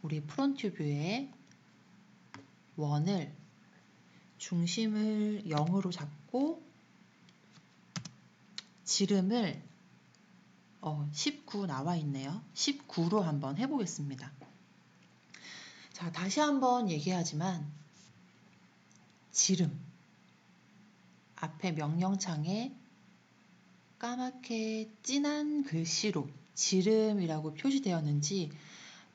우리 프론트 뷰의 원을 중심을 0으로 잡고 지름을 19 나와 있네요. 19로 한번 해보겠습니다. 자, 다시 한번 얘기하지만 지름 앞에 명령창에 까맣게 진한 글씨로 지름이라고 표시되었는지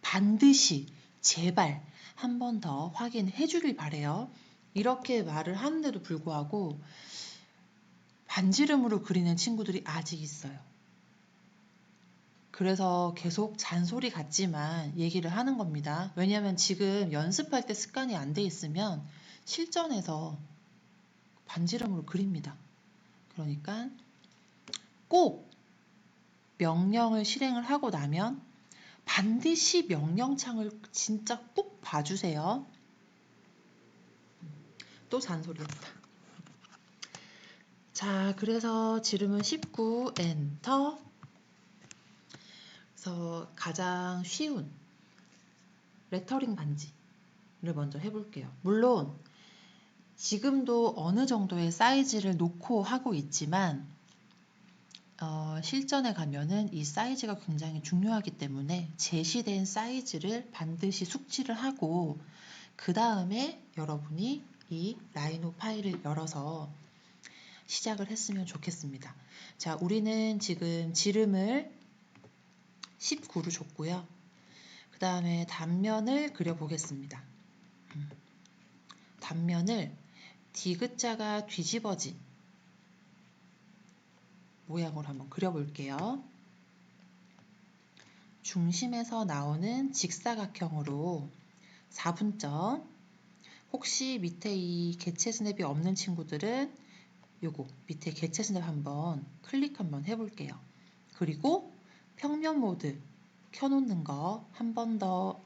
반드시 제발 한 번 더 확인해 주길 바래요. 이렇게 말을 하는데도 불구하고 반지름으로 그리는 친구들이 아직 있어요. 그래서 계속 잔소리 같지만 얘기를 하는 겁니다. 왜냐하면 지금 연습할 때 습관이 안 돼 있으면 실전에서 반지름으로 그립니다. 그러니까 꼭 명령을 실행을 하고 나면 반드시 명령창을 진짜 꼭 봐주세요. 또 잔소리였다. 자, 그래서 지름은 19 엔터. 그래서 가장 쉬운 레터링 반지를 먼저 해볼게요. 물론 지금도 어느 정도의 사이즈를 놓고 하고 있지만 실전에 가면은 이 사이즈가 굉장히 중요하기 때문에 제시된 사이즈를 반드시 숙지를 하고 그 다음에 여러분이 이 라이노 파일을 열어서 시작을 했으면 좋겠습니다. 자, 우리는 지금 지름을 19로 줬고요. 그 다음에 단면을 그려보겠습니다. 단면을 디귿자가 뒤집어진 모양으로 한번 그려볼게요. 중심에서 나오는 직사각형으로 4분점. 혹시 밑에 이 개체 스냅이 없는 친구들은 요거 밑에 개체 스냅 한번 클릭 한번 해볼게요. 그리고 평면 모드 켜놓는 거 한 번 더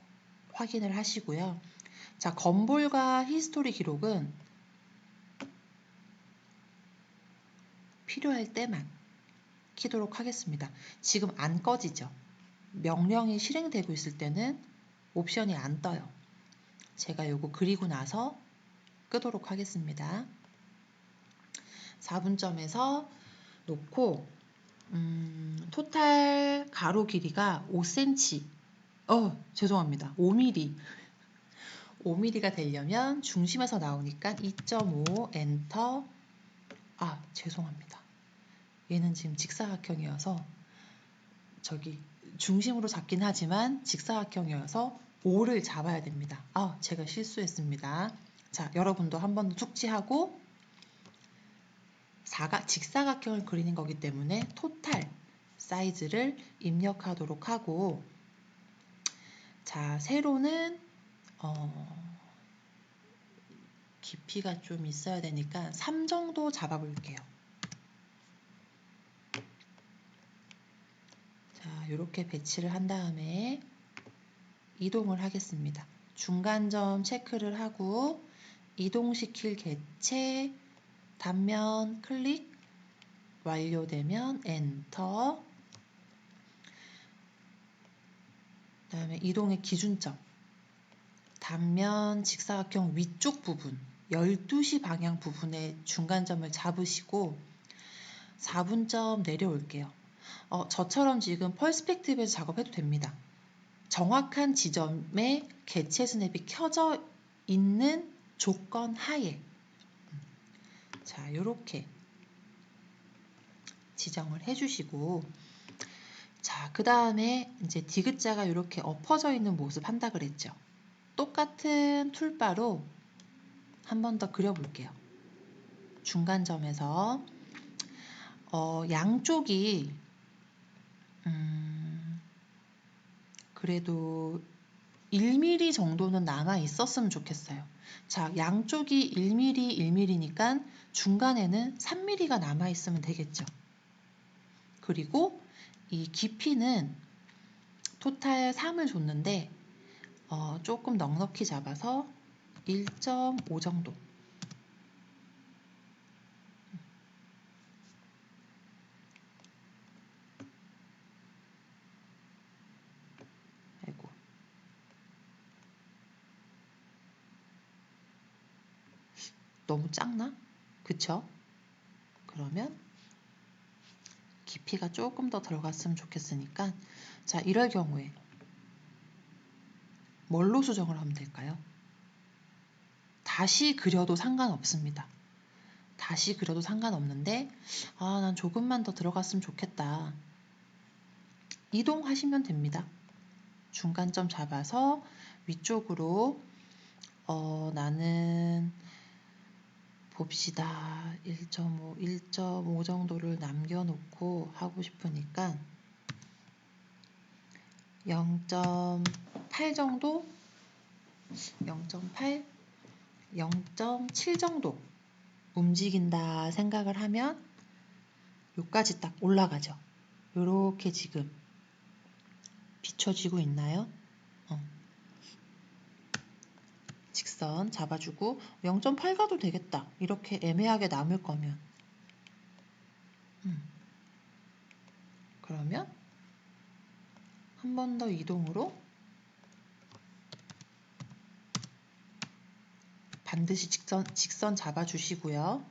확인을 하시고요. 자, 건볼과 히스토리 기록은 필요할 때만 키도록 하겠습니다. 지금 안 꺼지죠? 명령이 실행되고 있을 때는 옵션이 안 떠요. 제가 요거 그리고 나서 끄도록 하겠습니다. 4분점에서 놓고 토탈 가로 길이가 5cm 죄송합니다. 5mm 5mm가 되려면 중심에서 나오니까 2.5 엔터. 죄송합니다. 얘는 지금 직사각형이어서 저기 중심으로 잡긴 하지만 직사각형이어서 5를 잡아야 됩니다. 제가 실수했습니다. 자, 여러분도 한 번 더 숙지하고 직사각형을 그리는 거기 때문에 토탈 사이즈를 입력하도록 하고, 자, 세로는 깊이가 좀 있어야 되니까 3 정도 잡아볼게요. 자, 이렇게 배치를 한 다음에 이동을 하겠습니다. 중간점 체크를 하고 이동시킬 개체 단면 클릭 완료되면 엔터. 그 다음에 이동의 기준점 단면 직사각형 위쪽 부분 12시 방향 부분에 중간점을 잡으시고 4분점 내려올게요. 저처럼 지금 펄스펙티브에서 작업해도 됩니다. 정확한 지점에 개체 스냅이 켜져 있는 조건 하에 자, 이렇게 지정을 해주시고, 자, 그 다음에 이제 디귿자가 이렇게 엎어져 있는 모습 한다 그랬죠. 똑같은 툴바로 한 번 더 그려볼게요. 중간점에서 양쪽이 그래도 1mm 정도는 남아 있었으면 좋겠어요. 자, 양쪽이 1mm, 1mm니까 중간에는 3mm가 남아 있으면 되겠죠. 그리고 이 깊이는 토탈 3을 줬는데 조금 넉넉히 잡아서 1.5 정도. 아이고. 너무 작나? 그쵸? 그러면 깊이가 조금 더 들어갔으면 좋겠으니까, 자, 이럴 경우에 뭘로 수정을 하면 될까요? 다시 그려도 상관없습니다. 다시 그려도 상관없는데, 난 조금만 더 들어갔으면 좋겠다. 이동하시면 됩니다. 중간점 잡아서 위쪽으로 나는 봅시다. 1.5 정도를 남겨놓고 하고 싶으니까 0.8 정도? 0.8? 0.7 정도 움직인다 생각을 하면 여기까지 딱 올라가죠. 요렇게 지금 비춰지고 있나요? 직선 잡아주고 0.8 가도 되겠다. 이렇게 애매하게 남을 거면. 그러면 한 번 더 이동으로 반드시 직선 잡아주시고요.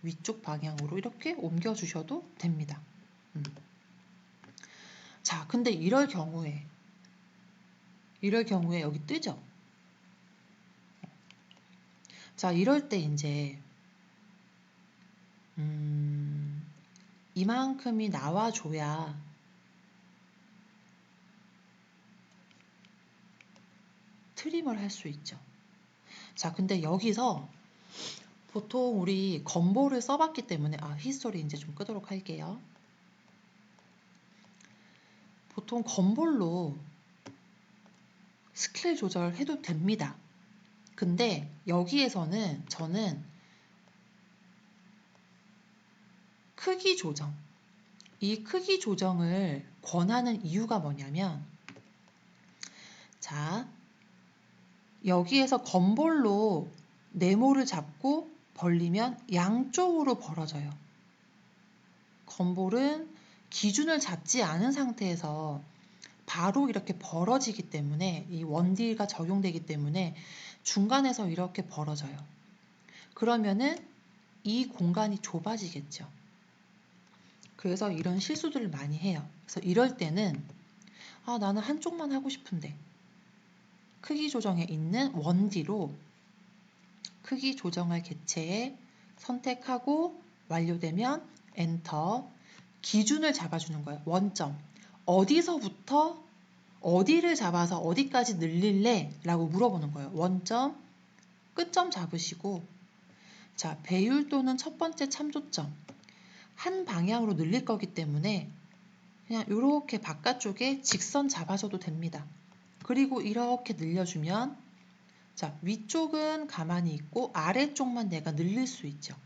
위쪽 방향으로 이렇게 옮겨주셔도 됩니다. 자, 근데 이럴 경우에 여기 뜨죠? 자, 이럴 때 이제 이만큼이 나와줘야 트림을 할 수 있죠. 자, 근데 여기서 보통 우리 건보를 써봤기 때문에 히스토리 이제 좀 끄도록 할게요. 보통 건볼로 스케일 조절해도 됩니다. 근데 여기에서는 저는 크기 조정, 이 크기 조정을 권하는 이유가 뭐냐면, 자, 여기에서 건볼로 네모를 잡고 벌리면 양쪽으로 벌어져요. 건볼은 기준을 잡지 않은 상태에서 바로 이렇게 벌어지기 때문에, 이 원딜가 적용되기 때문에 중간에서 이렇게 벌어져요. 그러면은 이 공간이 좁아지겠죠. 그래서 이런 실수들을 많이 해요. 그래서 이럴 때는 나는 한쪽만 하고 싶은데 크기 조정에 있는 원디로 크기 조정할 개체에 선택하고 완료되면 엔터, 기준을 잡아주는 거예요. 원점. 어디서부터 어디를 잡아서 어디까지 늘릴래? 라고 물어보는 거예요. 원점, 끝점 잡으시고, 자, 배율 또는 첫 번째 참조점. 한 방향으로 늘릴 거기 때문에 그냥 이렇게 바깥쪽에 직선 잡아줘도 됩니다. 그리고 이렇게 늘려주면, 자, 위쪽은 가만히 있고 아래쪽만 내가 늘릴 수 있죠.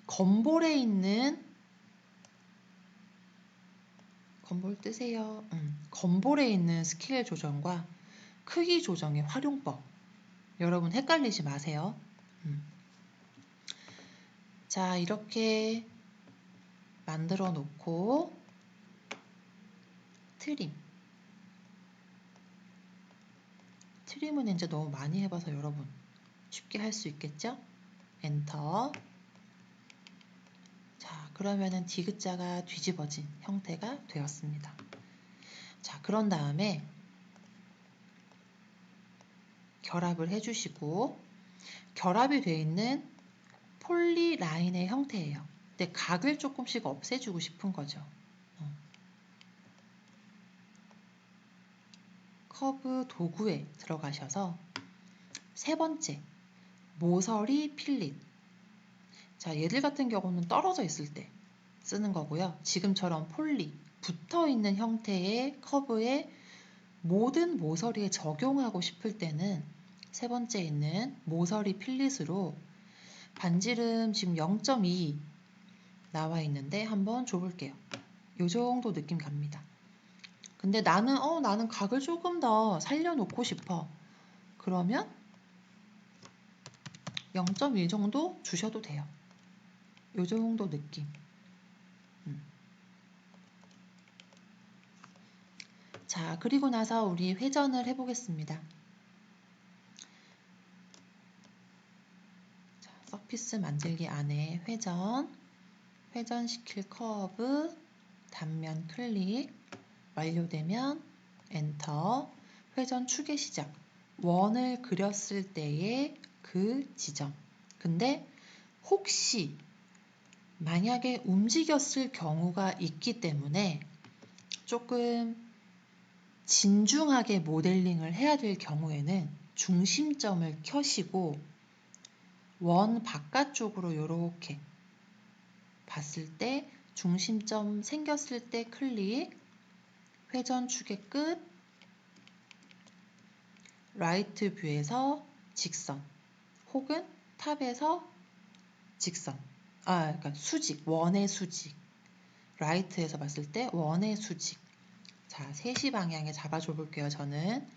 건볼에 있는, 건볼 뜨세요. 건볼에 있는 스케일 조정과 크기 조정의 활용법. 여러분 헷갈리지 마세요. 자, 이렇게 만들어 놓고 트림은 이제 너무 많이 해봐서 여러분 쉽게 할 수 있겠죠? 엔터. 자, 그러면은 디귿자가 뒤집어진 형태가 되었습니다. 자, 그런 다음에 결합을 해주시고, 결합이 되어 있는 폴리라인의 형태예요. 근데 각을 조금씩 없애주고 싶은 거죠. 커브 도구에 들어가셔서 세 번째, 모서리 필릿. 자, 얘들 같은 경우는 떨어져 있을 때 쓰는 거고요. 지금처럼 폴리, 붙어 있는 형태의 커브에 모든 모서리에 적용하고 싶을 때는 세 번째 있는 모서리 필릿으로 반지름 지금 0.2 나와 있는데 한번 줘볼게요. 요 정도 느낌 갑니다. 근데 나는 각을 조금 더 살려놓고 싶어. 그러면 0.1 정도 주셔도 돼요. 요 정도 느낌. 자, 그리고 나서 우리 회전을 해보겠습니다. 서피스 만들기 안에 회전시킬 커브, 단면 클릭, 완료되면 엔터, 회전 축의 시작, 원을 그렸을 때의 그 지점. 근데 혹시 만약에 움직였을 경우가 있기 때문에 조금 진중하게 모델링을 해야 될 경우에는 중심점을 켜시고 원 바깥쪽으로 이렇게 봤을 때 중심점 생겼을 때 클릭, 회전축의 끝, 라이트 뷰에서 직선 혹은 탑에서 직선, 그러니까 수직, 원의 수직, 라이트에서 봤을 때 원의 수직. 자, 3시 방향에 잡아줘 볼게요. 저는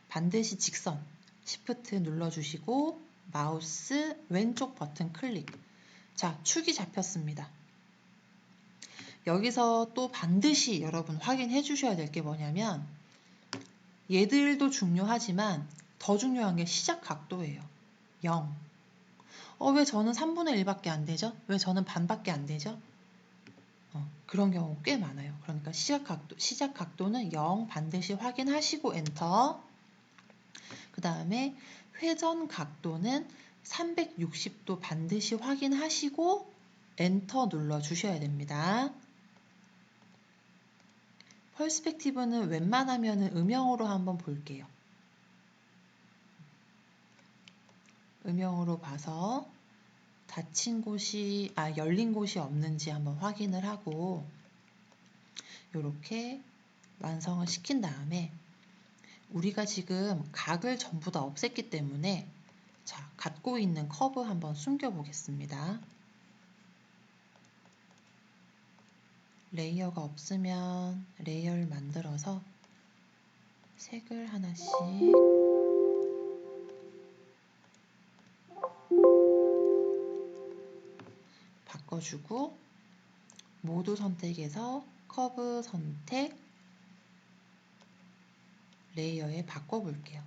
반드시 직선, Shift 눌러주시고 마우스 왼쪽 버튼 클릭. 자, 축이 잡혔습니다. 여기서 또 반드시 여러분 확인해 주셔야 될 게 뭐냐면 얘들도 중요하지만 더 중요한 게 시작 각도예요. 0. 왜 저는 3분의 1밖에 안 되죠? 왜 저는 반밖에 안 되죠? 그런 경우 꽤 많아요. 그러니까 시작 각도는 0 반드시 확인하시고 엔터. 그 다음에 회전 각도는 360도 반드시 확인하시고 엔터 눌러 주셔야 됩니다. 퍼스펙티브는 웬만하면 음영으로 한번 볼게요. 음영으로 봐서 열린 곳이 없는지 한번 확인을 하고 이렇게 완성을 시킨 다음에 우리가 지금 각을 전부 다 없앴기 때문에 자, 갖고 있는 커브 한번 숨겨 보겠습니다. 레이어가 없으면 레이어를 만들어서 색을 하나씩 바꿔주고 모두 선택에서 커브 선택, 레이어에 바꿔볼게요.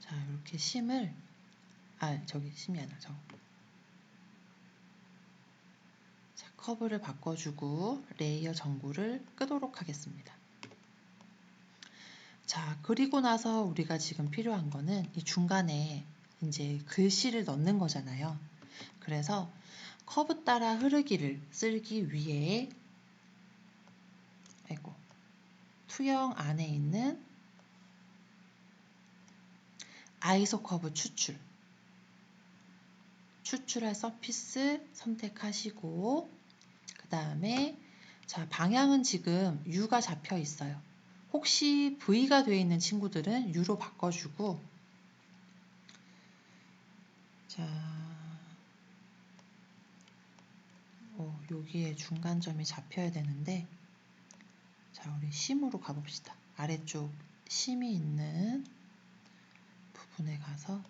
자, 이렇게 심이 아니라 자, 커브를 바꿔주고 레이어 전구를 끄도록 하겠습니다. 자, 그리고 나서 우리가 지금 필요한 거는 이 중간에 이제 글씨를 넣는 거잖아요. 그래서 커브 따라 흐르기를 쓰기 위해 투영 안에 있는 아이소 커브 추출할 서피스 선택하시고 그 다음에 자, 방향은 지금 U가 잡혀 있어요. 혹시 V가 되어 있는 친구들은 U로 바꿔주고 자, 여기에 중간점이 잡혀야 되는데 자, 우리 심으로 가봅시다. 아래쪽 심이 있는 부분에 가서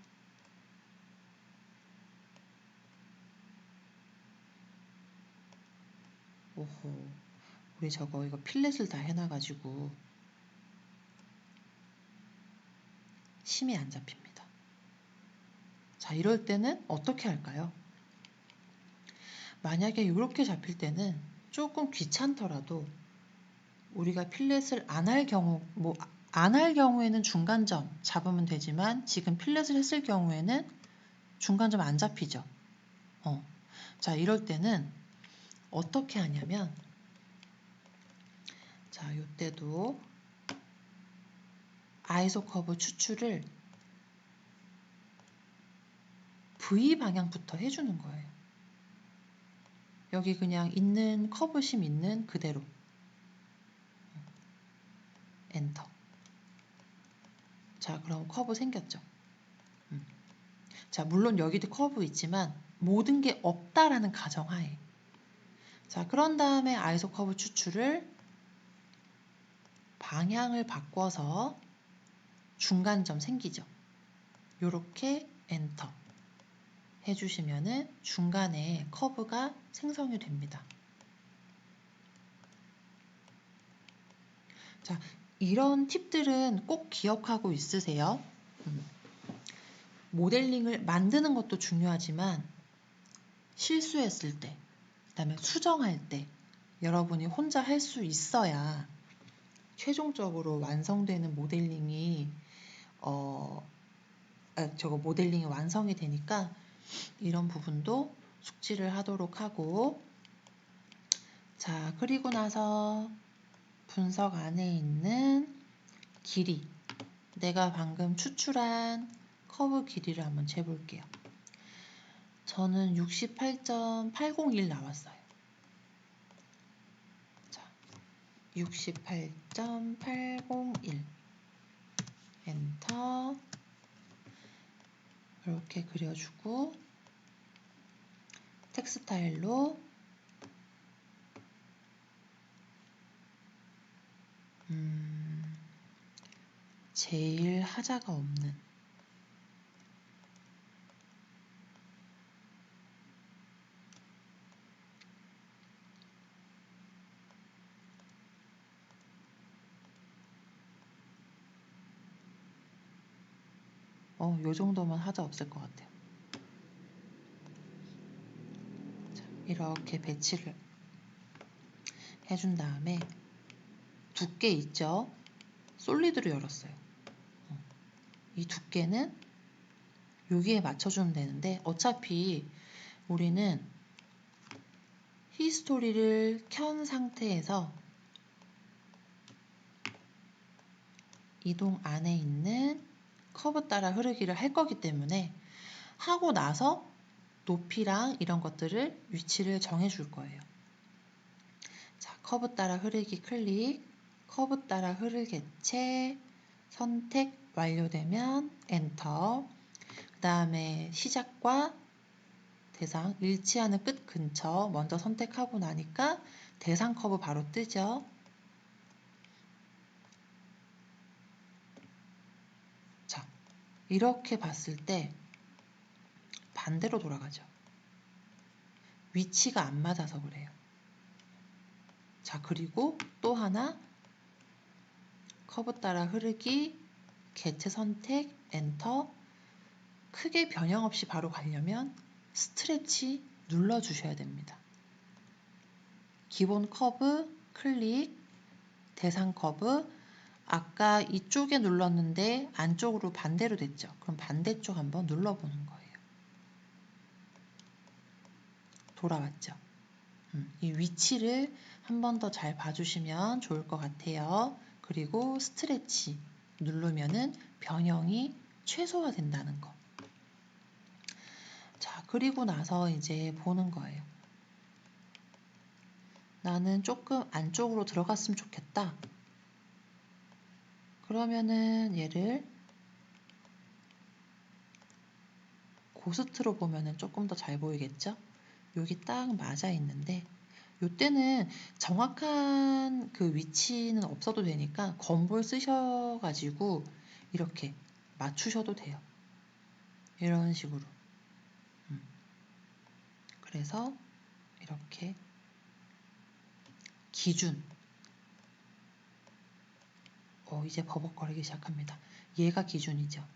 우리 이거 필렛을 다 해놔가지고 심이 안 잡힙니다. 자, 이럴 때는 어떻게 할까요? 만약에 이렇게 잡힐 때는 조금 귀찮더라도 우리가 필렛을 안 할 경우에는 중간점 잡으면 되지만 지금 필렛을 했을 경우에는 중간점 안 잡히죠. 자, 이럴 때는 어떻게 하냐면 자, 이때도 아이소 커브 추출을 V 방향부터 해주는 거예요. 여기 그냥 있는 커브심 있는 그대로 엔터. 자, 그럼 커브 생겼죠. 자, 물론 여기도 커브 있지만 모든 게 없다라는 가정하에 자, 그런 다음에 아이소 커브 추출을 방향을 바꿔서 중간점 생기죠. 요렇게 엔터 해주시면은 중간에 커브가 생성이 됩니다. 자, 이런 팁들은 꼭 기억하고 있으세요. 모델링을 만드는 것도 중요하지만 실수했을 때, 그다음에 수정할 때 여러분이 혼자 할 수 있어야 최종적으로 완성되는 모델링이 모델링이 완성이 되니까 이런 부분도 숙지를 하도록 하고, 자, 그리고 나서 분석 안에 있는 길이, 내가 방금 추출한 커브 길이를 한번 재볼게요. 저는 68.801 나왔어요. 자, 68.801 엔터. 이렇게 그려주고 텍스타일로 제일 하자가 없는 요 정도면 하자 없을 것 같아요. 자, 이렇게 배치를 해준 다음에 두께 있죠? 솔리드로 열었어요. 이 두께는 여기에 맞춰주면 되는데 어차피 우리는 히스토리를 켠 상태에서 이동 안에 있는 커브 따라 흐르기를 할 거기 때문에 하고 나서 높이랑 이런 것들을 위치를 정해 줄 거예요. 자, 커브 따라 흐르기 클릭, 커브 따라 흐르개체 선택 완료되면 엔터. 그 다음에 시작과 대상 일치하는 끝 근처 먼저 선택하고 나니까 대상 커브 바로 뜨죠. 자, 이렇게 봤을 때 반대로 돌아가죠. 위치가 안 맞아서 그래요. 자, 그리고 또 하나 커브 따라 흐르기 개체 선택 엔터. 크게 변형 없이 바로 가려면 스트레치 눌러주셔야 됩니다. 기본 커브 클릭, 대상 커브. 아까 이쪽에 눌렀는데 안쪽으로 반대로 됐죠. 그럼 반대쪽 한번 눌러보는 거예요. 돌아왔죠. 이 위치를 한 번 더 잘 봐주시면 좋을 것 같아요. 그리고 스트레치 누르면은 변형이 최소화된다는 거. 자, 그리고 나서 이제 보는 거예요. 나는 조금 안쪽으로 들어갔으면 좋겠다. 그러면은 얘를 고스트로 보면은 조금 더 잘 보이겠죠? 여기 딱 맞아 있는데 이때는 정확한 그 위치는 없어도 되니까 검볼 쓰셔가지고 이렇게 맞추셔도 돼요. 이런 식으로. 그래서 이렇게 기준. 이제 버벅거리기 시작합니다. 얘가 기준이죠.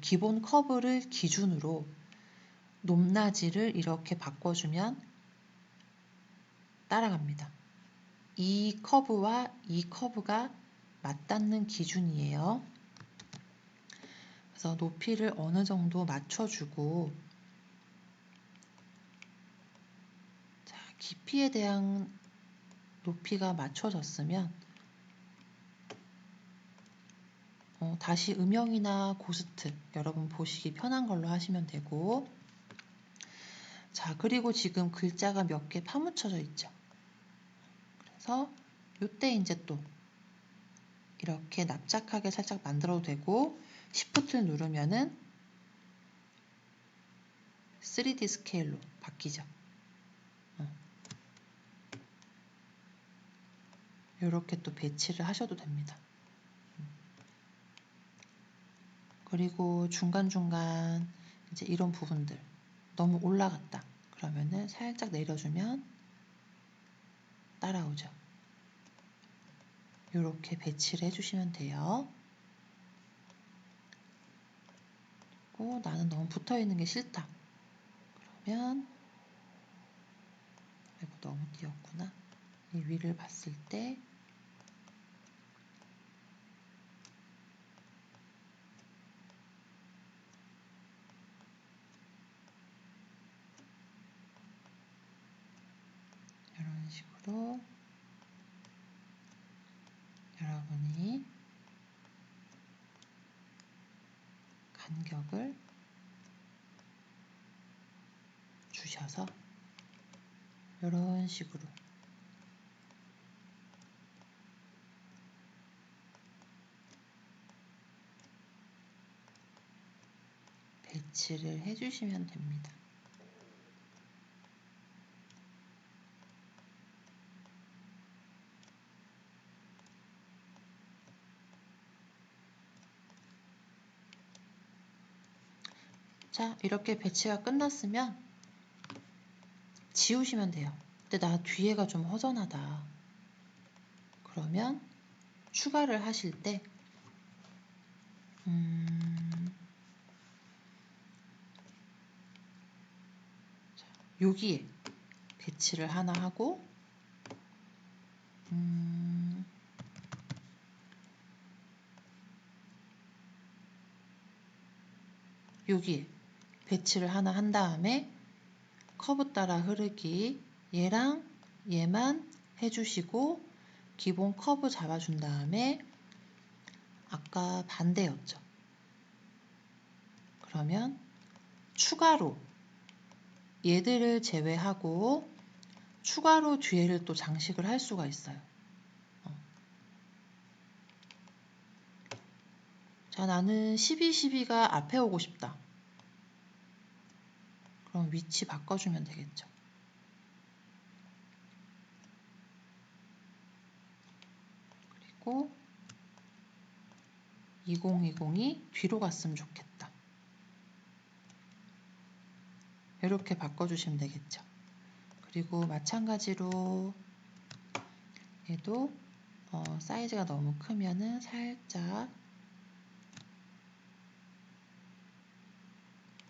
기본 커브를 기준으로 높낮이를 이렇게 바꿔주면 따라갑니다. 이 커브와 이 커브가 맞닿는 기준이에요. 그래서 높이를 어느 정도 맞춰주고, 자, 깊이에 대한 높이가 맞춰졌으면 다시 음영이나 고스트 여러분 보시기 편한 걸로 하시면 되고, 자, 그리고 지금 글자가 몇 개 파묻혀져 있죠. 그래서 이때 이제 또 이렇게 납작하게 살짝 만들어도 되고, Shift를 누르면은 3D 스케일로 바뀌죠. 이렇게 또 배치를 하셔도 됩니다. 그리고 중간중간 이제 이런 부분들 너무 올라갔다 그러면은 살짝 내려주면 따라오죠. 이렇게 배치를 해주시면 돼요. 나는 너무 붙어있는 게 싫다. 그러면 아이고 너무 띄었구나. 이 위를 봤을 때 이런 식으로 여러분이 간격을 주셔서 이런 식으로 배치를 해주시면 됩니다. 자, 이렇게 배치가 끝났으면 지우시면 돼요. 근데 나 뒤에가 좀 허전하다. 그러면 추가를 하실 때 여기에 배치를 하나 하고 여기에 배치를 하나 한 다음에 커브 따라 흐르기 얘랑 얘만 해주시고 기본 커브 잡아준 다음에 아까 반대였죠. 그러면 추가로 얘들을 제외하고 추가로 뒤에를 또 장식을 할 수가 있어요. 자, 나는 12, 12가 앞에 오고 싶다. 그럼 위치 바꿔주면 되겠죠. 그리고 2020이 뒤로 갔으면 좋겠다. 이렇게 바꿔주시면 되겠죠. 그리고 마찬가지로 얘도 사이즈가 너무 크면은 살짝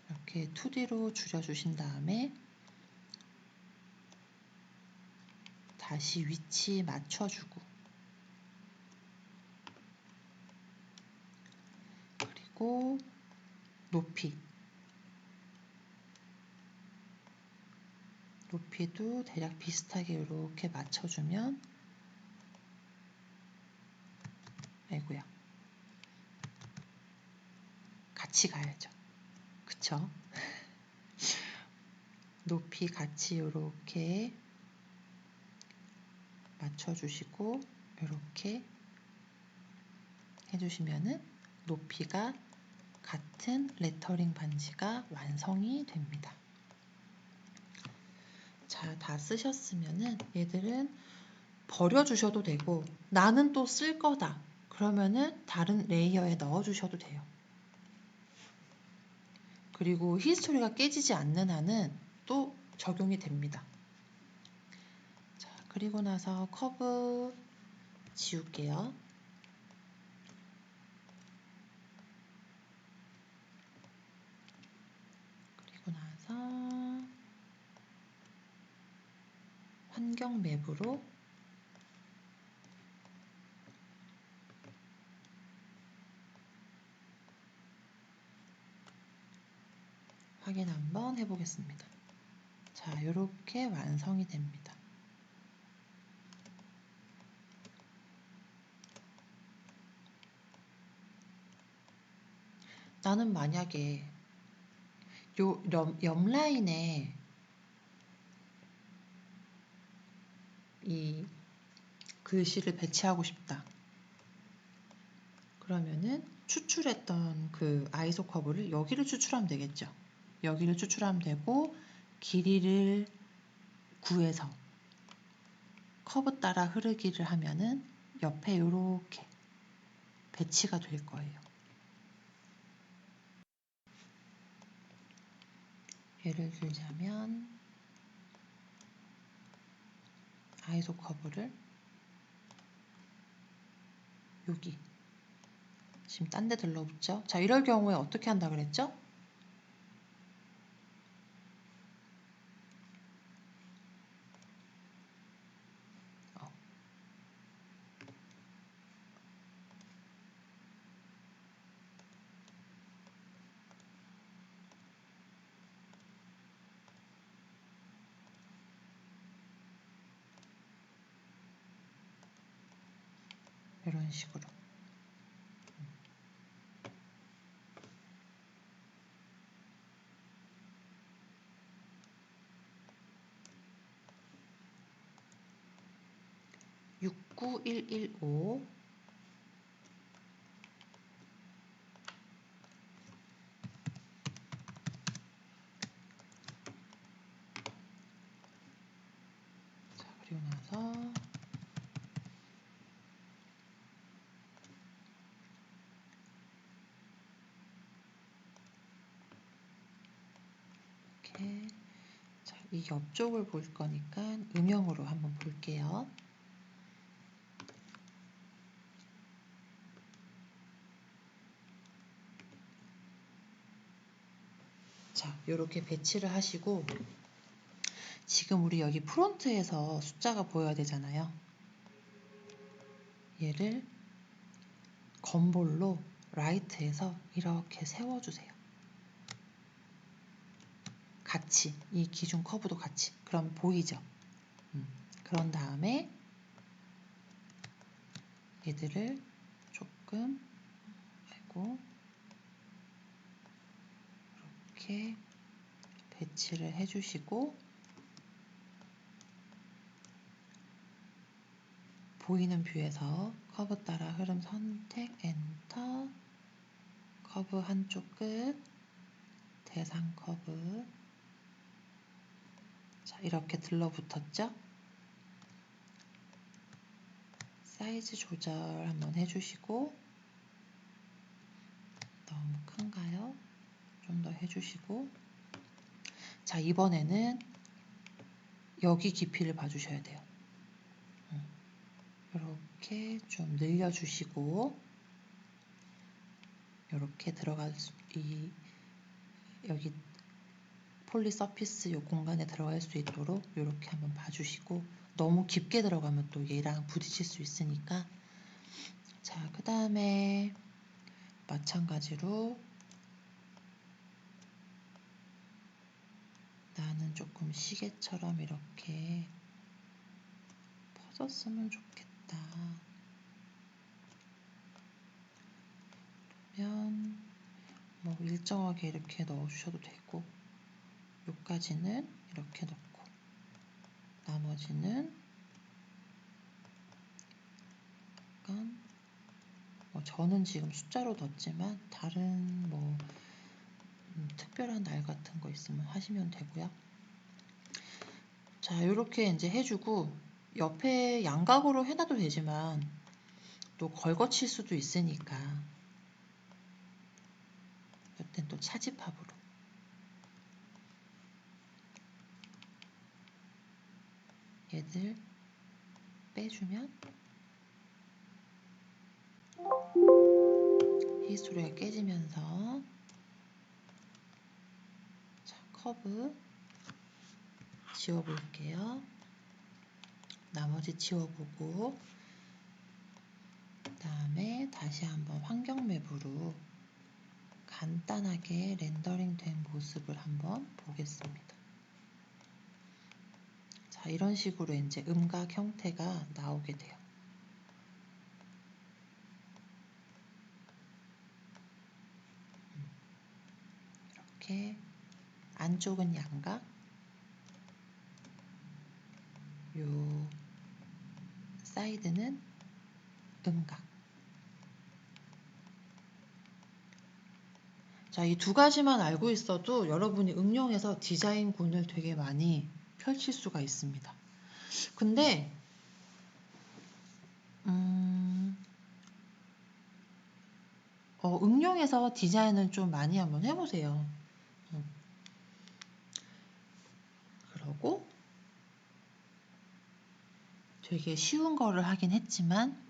이렇게 2D로 줄여주신 다음에 다시 위치 맞춰주고 그리고 높이도 대략 비슷하게 이렇게 맞춰주면 아이고야 같이 가야죠. 그쵸? 높이 같이 이렇게 맞춰주시고 이렇게 해주시면은 높이가 같은 레터링 반지가 완성이 됩니다. 자, 다 쓰셨으면은 얘들은 버려주셔도 되고 나는 또 쓸 거다. 그러면은 다른 레이어에 넣어주셔도 돼요. 그리고 히스토리가 깨지지 않는 한은 또 적용이 됩니다. 자, 그리고 나서 커브 지울게요. 그리고 나서 환경 맵으로 확인 한번 해보겠습니다. 자, 이렇게 완성이 됩니다. 나는 만약에 요 옆 라인에 이 글씨를 배치하고 싶다. 그러면은 추출했던 그 아이소 커브를 여기를 추출하면 되겠죠. 여기를 추출하면 되고 길이를 구해서 커브 따라 흐르기를 하면은 옆에 이렇게 배치가 될 거예요. 예를 들자면 아이소 커브를 여기 지금 딴 데 들러붙죠? 자, 이럴 경우에 어떻게 한다 그랬죠? 이런 식으로. 69115 자, 그리고 나서 이렇게 자, 이 옆쪽을 볼 거니까 음영으로 한번 볼게요. 자, 이렇게 배치를 하시고 지금 우리 여기 프론트에서 숫자가 보여야 되잖아요. 얘를 건볼로 라이트에서 이렇게 세워주세요. 같이, 이 기준 커브도 같이. 그럼 보이죠? 그런 다음에 얘들을 조금 이렇게 배치를 해주시고 보이는 뷰에서 커브 따라 흐름 선택, 엔터, 커브 한쪽 끝, 대상 커브. 자, 이렇게 들러붙었죠? 사이즈 조절 한번 해주시고 너무 큰가요? 좀 더 해주시고 자, 이번에는 여기 깊이를 봐주셔야 돼요. 이렇게 좀 늘려주시고 이렇게 들어갈 여기 폴리 서피스 요 공간에 들어갈 수 있도록 이렇게 한번 봐주시고 너무 깊게 들어가면 또 얘랑 부딪힐 수 있으니까 자, 그 다음에 마찬가지로 나는 조금 시계처럼 이렇게 퍼졌으면 좋겠다. 그러면 뭐 일정하게 이렇게 넣어주셔도 되고 여기까지는 이렇게 넣고 나머지는 약간 뭐 저는 지금 숫자로 넣었지만 다른 뭐 특별한 날 같은 거 있으면 하시면 되고요. 자, 이렇게 이제 해주고 옆에 양각으로 해놔도 되지만 또 걸거칠 수도 있으니까 이땐 또 차집합으로 얘들 빼주면 히스토리가 깨지면서 자, 커브 지워볼게요. 나머지 지워보고 그 다음에 다시 한번 환경 맵으로 간단하게 렌더링 된 모습을 한번 보겠습니다. 자, 이런 식으로 이제 음각 형태가 나오게 돼요. 이렇게 안쪽은 양각, 요 사이드는 음각. 자, 이 두 가지만 알고 있어도 여러분이 응용해서 디자인군을 되게 많이 펼칠 수가 있습니다. 근데 응용해서 디자인을 좀 많이 한번 해보세요. 그러고 되게 쉬운 거를 하긴 했지만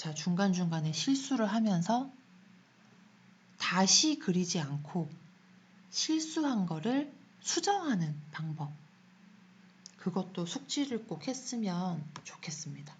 자, 중간중간에 실수를 하면서 다시 그리지 않고 실수한 거를 수정하는 방법. 그것도 숙지를 꼭 했으면 좋겠습니다.